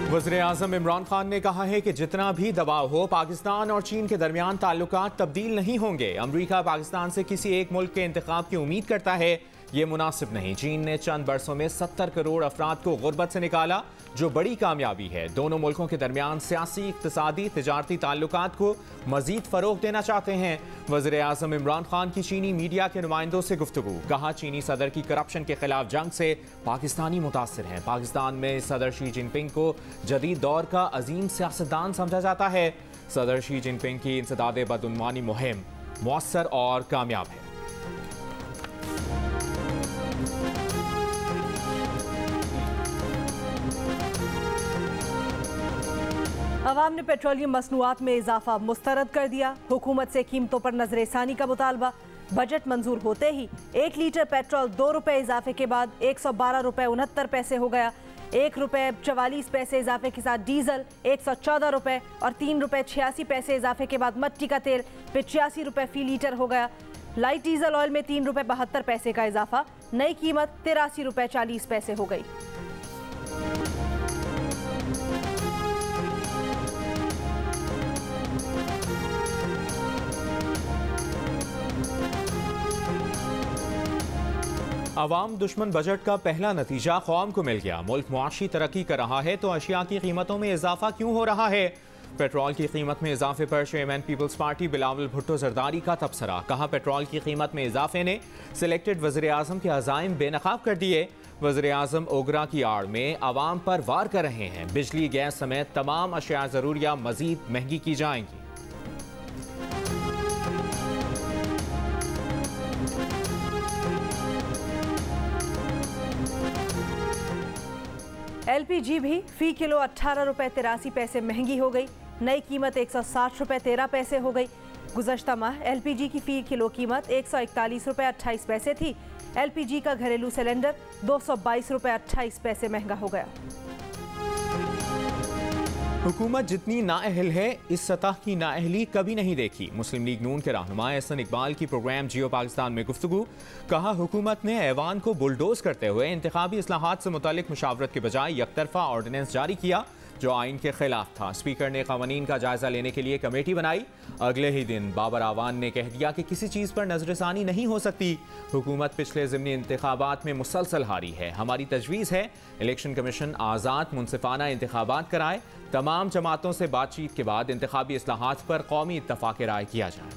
वज़ीर-ए-आज़म इमरान खान ने कहा है कि जितना भी दबाव हो, पाकिस्तान और चीन के दरमियान ताल्लुकात तब्दील नहीं होंगे। अमरीका पाकिस्तान से किसी एक मुल्क के इंतखाब की उम्मीद करता है, ये मुनासिब नहीं। चीन ने चंद बरसों में 70 करोड़ अफराद को गुर्बत से निकाला, जो बड़ी कामयाबी है। दोनों मुल्कों के दरमियान सियासी, इक्तिसादी, तिजारती ताल्लुकात को मजीद फरोग देना चाहते हैं। वज़ीर-ए-आज़म इमरान खान की चीनी मीडिया के नुमाइंदों से गुफ्तगू। कहा, चीनी सदर की करप्शन के खिलाफ जंग से पाकिस्तानी मुतासिर हैं। पाकिस्तान में सदर शी जिनपिंग को जदीद दौर का अजीम सियासतदान समझा जाता है। सदर शी जिनपिंग की इंसदाद बदउनवानी मुहिम मौसर और कामयाब है। अवाम ने पेट्रोलियम मसनूआत में इजाफा मुस्तरद कर दिया। हुकूमत से कीमतों पर नजरसानी का मुतालबा। बजट मंजूर होते ही 1 लीटर पेट्रोल 2 रुपए इजाफे के बाद 112 रुपए 69 पैसे हो गया। 1 रुपए 44 पैसे इजाफे के साथ डीजल 114 रुपए और 3 रुपए 86 पैसे इजाफे के बाद मट्टी का तेल 85 रुपए फी लीटर हो गया। लाइट डीजल ऑयल में 3 रुपए 72 पैसे का इजाफा। नई कीमत 83 रुपए 40 पैसे हो गई। अवाम दुश्मन बजट का पहला नतीजा कौम को मिल गया। मुल्क मुआशी तरक्की कर रहा है तो अशिया की कीमतों में इजाफा क्यों हो रहा है? पेट्रोल की कीमत में इजाफे पर chairman Peoples Party Bilawal Bhutto Zardari का तबसरा। कहा, पेट्रोल की कीमत में इजाफे ने सिलेक्टेड वज़ीर-ए-आज़म के अज़ाइम बेनकाब कर दिए। वज़ीर-ए-आज़म ओगरा की आड़ में अवाम पर वार कर रहे हैं। बिजली, गैस समेत तमाम अशिया ज़रूरिया मजीद महंगी की जाएंगी। LPG भी फी किलो 18 रुपए 83 पैसे महंगी हो गई। नई कीमत 160 रुपए 13 पैसे हो गई। गुज़श्ता माह LPG की फी किलो कीमत 141 रुपए 28 पैसे थी। LPG का घरेलू सिलेंडर 222 रुपए 28 पैसे महंगा हो गया। हुकूमत जितनी नाअहल है, इस सतह की नाअहली कभी नहीं देखी। मुस्लिम लीग नून के रहनुमा एहसन इकबाल की प्रोग्राम जियो पाकिस्तान में गुफ्तगू। कहा, हुकूमत ने ऐवान को बुलडोज करते हुए इंतखाबी इस्लाहात से मुतालिक मुशावरत के बजाय यकतरफा ऑर्डिनेंस जारी किया, जो आइन के खिलाफ था। स्पीकर ने कवानीन का जायजा लेने के लिए कमेटी बनाई। अगले ही दिन बाबर आवान ने कह दिया कि किसी चीज़ पर नजरसानी नहीं हो सकती। हुकूमत पिछले ज़िमनी इंतखाबात में मुसलसल हारी है। हमारी तजवीज़ है इलेक्शन कमीशन आज़ाद मुनसिफाना इंतखाबात कराए। तमाम जमातों से बातचीत के बाद इंतखाबी इस्लाहात पर कौमी इत्तफाक राय किया जाए।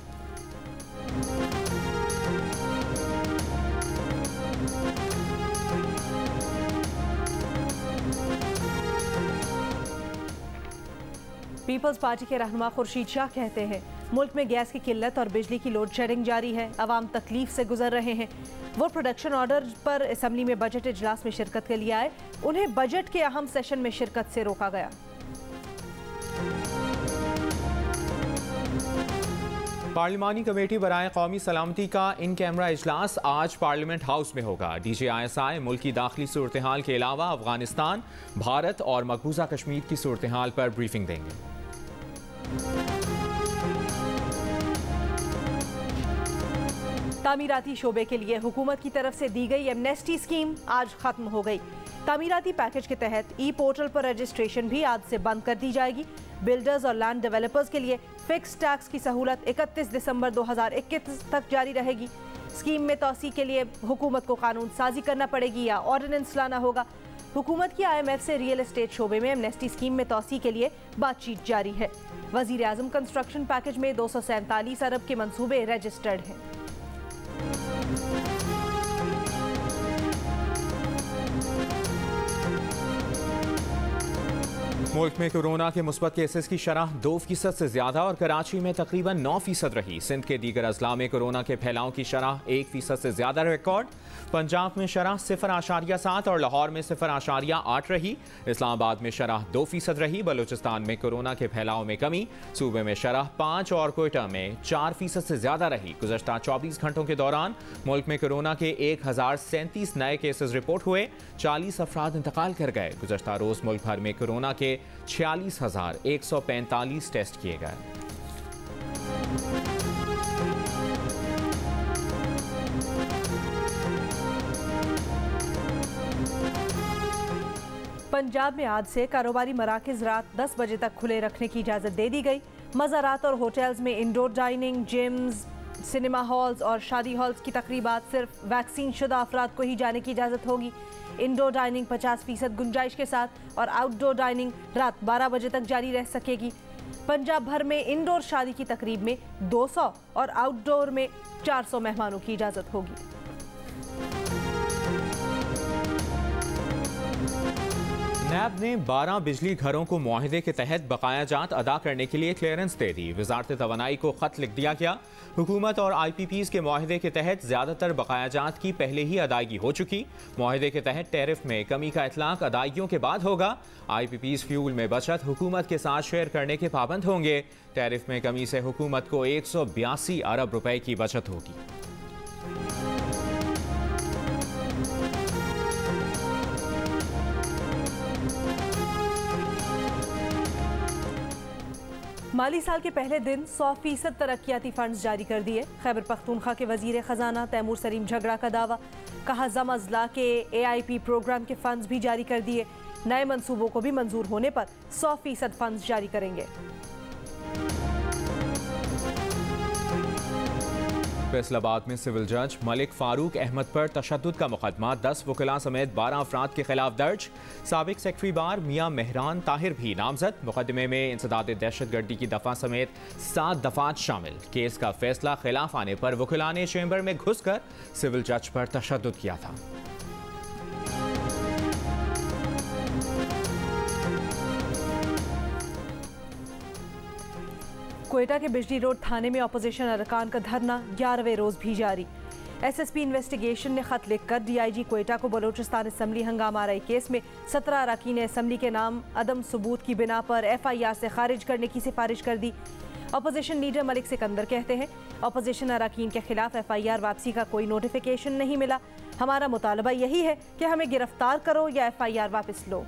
पीपल्स पार्टी के रहनुमा खुर्शीद शाह कहते हैं, मुल्क में गैस की किल्लत और बिजली की लोड शेडिंग जारी है। अवाम तकलीफ से गुजर रहे हैं। वो प्रोडक्शन ऑर्डर पर असम्बली में बजट इजलास में शिरकत के लिए आए। उन्हें बजट के अहम सेशन में शिरकत से रोका गया। पार्लिमानी कमेटी बराए कौमी सलामती का इन कैमरा इजलास आज पार्लियामेंट हाउस में होगा। DGISI मुल्क की दाखिली सूरत हाल के अलावा अफगानिस्तान, भारत और मकबूजा कश्मीर की सूरत हाल पर ब्रीफिंग देंगे। तामीराती शोबे के लिए हुकूमत की तरफ से दी गई एमनेस्टी स्कीम आज खत्म हो गई। तामीराती पैकेज के तहत ई पोर्टल पर रजिस्ट्रेशन भी आज से बंद कर दी जाएगी। बिल्डर्स और लैंड डेवलपर्स के लिए फिक्स टैक्स की सहूलत 31 दिसंबर 2021 तक जारी रहेगी। स्कीम में तोसी के लिए हुकूमत को कानून साजी करना पड़ेगी या ऑर्डिनेंस लाना होगा। हुकूमत की IMF से रियल एस्टेट शोबे में एमनेस्टी स्कीम में तोसी के लिए बातचीत जारी है। वज़ीर-ए-आज़म कंस्ट्रक्शन पैकेज में 247 अरब के मंसूबे रजिस्टर्ड हैं। मुल्क में कोरोना के मुस्बत केसेस की शरह 2% से ज्यादा और कराची में तकरीबन 9% रही। सिंध के दीगर अजला में कोरोना के फैलाव की शरह 1% से ज्यादा रिकॉर्ड। पंजाब में शरह 0.7 और लाहौर में 0.8 रही। इस्लामाबाद में शरह 2% रही। बलूचिस्तान में कोरोना के फैलाव में कमी। सूबे में शरह 5 और कोयटा में 4% से ज्यादा रही। गुज़श्ता 24 घंटों के दौरान मुल्क में कोरोना के 1037 नए केसेस रिपोर्ट हुए। 40 अफराद इंतकाल कर गए। गुज़श्ता रोज मुल्क भर में कोरोना के 46,145 टेस्ट किए गए। पंजाब में आज से कारोबारी मराकज़ रात 10 बजे तक खुले रखने की इजाज़त दे दी गई। मज़ारात और होटल्स में indoor dining, gyms, cinema halls और शादी हॉल्स की तकरीबात सिर्फ वैक्सीन शुदा अफराद को ही जाने की इजाज़त होगी। इंडोर डाइनिंग 50% गुंजाइश के साथ और आउटडोर डाइनिंग रात 12 बजे तक जारी रह सकेगी। पंजाब भर में इंडोर शादी की तकरीब में 200 और आउटडोर में 400 मेहमानों की इजाज़त होगी। नैब ने 12 बिजली घरों को मुआहदे के तहत बकाया जात अदा करने के लिए क्लियरेंस दे दी। वजारत तवानाई को खत लिख दिया गया। हुकूमत और IPPs के मुआहदे के तहत ज़्यादातर बकाया जात की पहले ही अदायगी हो चुकी। मुआहदे के तहत टैरिफ में कमी का इतलाक अदायगियों के बाद होगा। IPPs फ्यूल में बचत हुकूमत के साथ शेयर करने के पाबंद होंगे। टैरिफ में कमी से हुकूमत को 182 अरब रुपए की बचत होगी। माली साल के पहले दिन 100% तरक्याती फंड्स जारी कर दिए। खैबर पख्तूनख्वा के वजीर खजाना तैमूर सलीम झगड़ा का दावा। कहा जम अजला के AIP प्रोग्राम के फंड्स भी जारी कर दिए। नए मंसूबों को भी मंजूर होने पर 100% फंड्स जारी करेंगे। फैसलाबाद में सिविल जज मलिक फारूक अहमद पर तशद्दुद का मुकदमा 10 वकीला समेत 12 अफराद के खिलाफ दर्ज। साबिक सेक्रेटरी बार मियां मेहरान ताहिर भी नामजद। मुकदमे में इंसदाद दहशतगर्दी की दफा समेत 7 दफात शामिल। केस का फैसला खिलाफ आने पर वकीला ने चैम्बर में घुसकर सिविल जज पर तशद्दुद किया था। क्वेटा के बिजली रोड थाने में अपोजिशन अरकान का धरना 11वें रोज भी जारी। SSP इन्वेस्टिगेशन ने खत लिखकर DIG क्वेटा को बलोचिस्तान असम्बली हंगामा आराई केस में 17 अरकान असम्बली के नाम अदम सबूत की बिना पर FIR से खारिज करने की सिफारिश कर दी। अपोजिशन लीडर मलिक सिकंदर कहते हैं अपोजिशन अरकान के खिलाफ FIR वापसी का कोई नोटिफिकेशन नहीं मिला। हमारा मुतालबा यही है कि हमें गिरफ्तार करो या FIR वापस लो।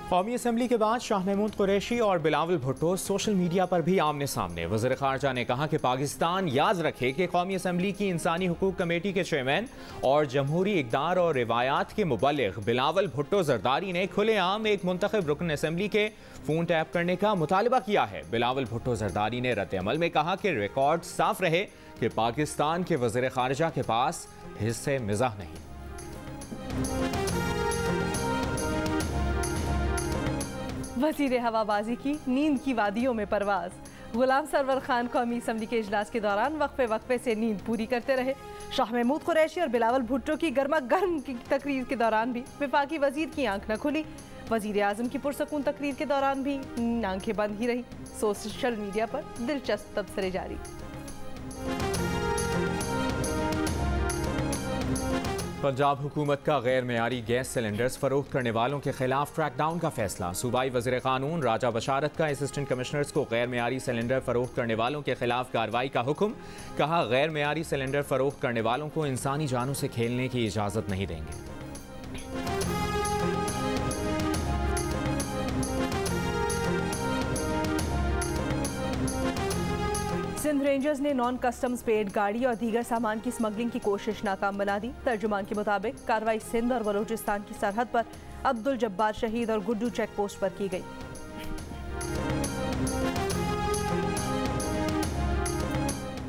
कौमी असम्बली के बाद शाह महमूद कुरैशी और बिलावल भुट्टो सोशल मीडिया पर भी आमने सामने। वज़ीर ख़ारजा ने कहा कि पाकिस्तान याद रखे कि कौमी असम्बली की इंसानी हुकूक कमेटी के चेयरमैन और जमहूरी इक़दार और रिवायात के मुबल्लिग़ बिलावल भुट्टो जरदारी ने खुलेआम एक मुंतखब रुकन असम्बली के फ़ोन टैप करने का मुतालबा किया है। बिलावल भुट्टो जरदारी ने रद्द-ए-अमल में कहा कि रिकॉर्ड साफ रहे कि पाकिस्तान के वज़ीर ख़ारजा के पास हिस्से मिज़ाह नहीं। वज़ीर हवाबाजी की नींद की वादियों में परवाज। गुलाम सरवर खान कौमी असम्बली के इजलास के दौरान वक्फे से नींद पूरी करते रहे। शाह महमूद कुरैशी और बिलावल भुट्टो की गर्मा गर्म की तकरीर के दौरान भी वफाकी वजीर की आंख न खुली। वजीर आजम की पुरसकून तकरीर के दौरान भी आंखें बंद ही रही। सोशल मीडिया पर दिलचस्प तबसरे जारी। पंजाब हुकूमत का गैर मेयारी गैस सिलेंडर्स फरोख्त करने वालों के खिलाफ क्रैकडाउन का फैसला। सूबाई वज़ीर कानून राजा बशारत का असिस्टेंट कमिश्नर्स को गैर मेयारी सिलेंडर फरोख्त करने वालों के खिलाफ कार्रवाई का हुक्म। कहा गैर मेयारी सिलेंडर फरोख्त करने वालों को इंसानी जानों से खेलने की इजाज़त नहीं देंगे। सिंध रेंजर्स ने नॉन कस्टम्स पेड गाड़ी और दीगर सामान की स्मगलिंग की कोशिश नाकाम बना दी। तर्जुमान के मुताबिक कार्रवाई सिंध और बलूचिस्तान की सरहद पर अब्दुल जब्बार शहीद और गुड्डू चेक पोस्ट पर की गई।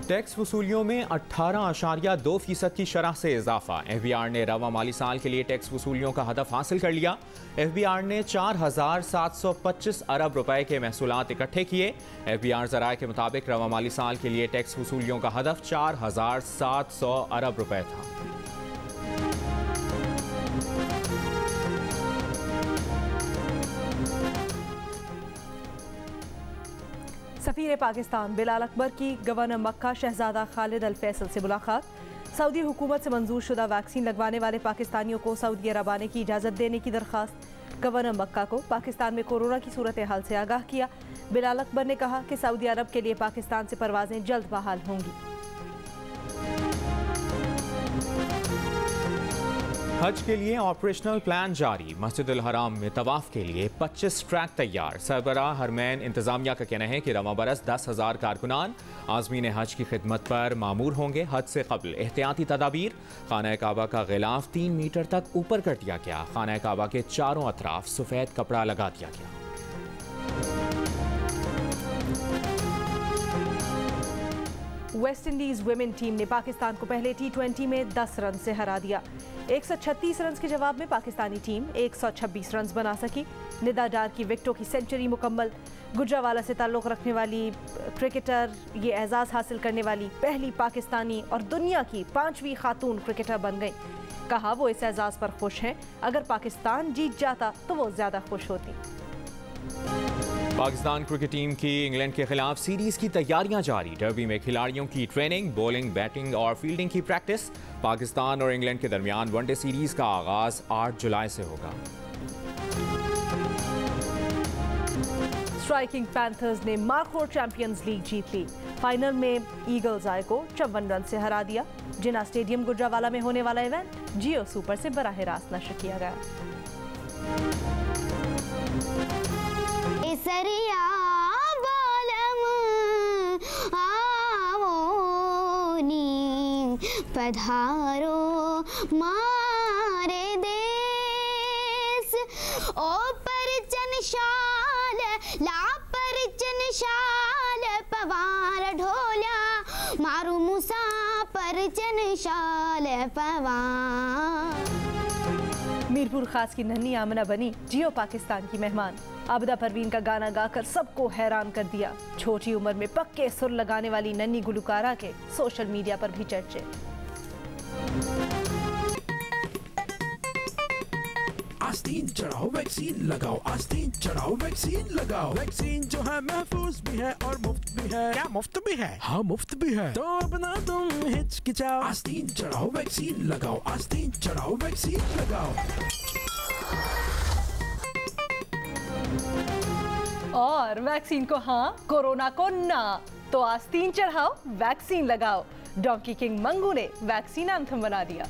टैक्स वसूलियों में 18.2% की शरह से इजाफा। FBR ने रवा माली साल के लिए टैक्स वसूलियों का हदफ हासिल कर लिया। FBR ने 4,725 अरब रुपए के महसूलात इकट्ठे किए। FBR ज़राए के मुताबिक रवा माली साल के लिए टैक्स वसूलियों का हदफ 4,700 अरब रुपए था। सफीर पाकिस्तान बिलाल अकबर की गवर्नर मक्का शहजादा खालिद अल फैसल से मुलाकात। सऊदी हुकूमत से मंजूर शुदा वैक्सीन लगवाने वाले पाकिस्तानियों को सऊदी अरब आने की इजाज़त देने की दरख्वास्त। गवर्नर मक्का को पाकिस्तान में कोरोना की सूरत हाल से आगाह किया। बिलाल अकबर ने कहा कि सऊदी अरब के लिए पाकिस्तान से परवाजें जल्द बहाल होंगी। हज के लिए ऑपरेशनल प्लान जारी। मस्जिदुल हराम में तवाफ के लिए 25 ट्रैक तैयार। सरबराह हरमैन इंतजामिया का कहना है कि रवा बरस 10,000 कारकुनान आज़मीन हज की खिदमत पर मामूर होंगे। हज से कबल एहतियाती तदाबीर। खाना काबा का गिलाफ 3 मीटर तक ऊपर कर दिया गया। खाना काबा के चारों अतराफ सफ़ेद कपड़ा लगा दिया गया। वेस्ट इंडीज वुमेन टीम ने पाकिस्तान को पहले T20 में 10 रन से हरा दिया। 136 रन के जवाब में पाकिस्तानी टीम 126 रन बना सकी। निदा डार की विकेटों की सेंचुरी मुकम्मल। गुजरावाला से ताल्लुक़ रखने वाली क्रिकेटर ये एजाज़ हासिल करने वाली पहली पाकिस्तानी और दुनिया की 5वीं खातून क्रिकेटर बन गई। कहा वो इस एजाज़ पर खुश हैं। अगर पाकिस्तान जीत जाता तो वो ज़्यादा खुश होती। पाकिस्तान क्रिकेट टीम की इंग्लैंड के खिलाफ सीरीज की तैयारियां जारी। डर्बी में खिलाड़ियों की ट्रेनिंग, बॉलिंग, बैटिंग और फील्डिंग की प्रैक्टिस। पाकिस्तान और इंग्लैंड के दरमियान वनडे सीरीज का आगाज 8 जुलाई से होगा। स्ट्राइकिंग पैंथर्स ने मार्कोर चैंपियंस लीग जीत ली। फाइनल में ईगल्स आय को 54 रन से हरा दिया। जिना स्टेडियम गुजरावाला में होने वाला इवेंट जियो सुपर से बराह रास्त नशर किया गया। सरिया बालम आवोनी पधारो मारे देश ओ परचन शाल ला परचन शाल पवार ढोल्या मारू मुसा परचन शाल पवार। मीरपुर खास की नन्ही आमना बनी जियो पाकिस्तान की मेहमान। आबिदा परवीन का गाना गाकर सबको हैरान कर दिया। छोटी उम्र में पक्के सुर लगाने वाली नन्ही गुलकारा के सोशल मीडिया पर भी चर्चे। आस्तीन चढ़ाओ वैक्सीन लगाओ, आस्तीन चढ़ाओ वैक्सीन लगाओ। वैक्सीन जो है महफूज भी है और मुफ्त भी है। क्या मुफ्त भी है? हाँ मुफ्त भी है। तो अब ना तुम हिचकिचाओ, आस्तीन चढ़ाओ वैक्सीन लगाओ, आस्तीन चढ़ाओ वैक्सीन लगाओ। और वैक्सीन को हाँ, कोरोना को ना, तो आस्तीन चढ़ाओ वैक्सीन लगाओ। डोंकी किंग मंगू ने वैक्सीन एंथम बना दिया।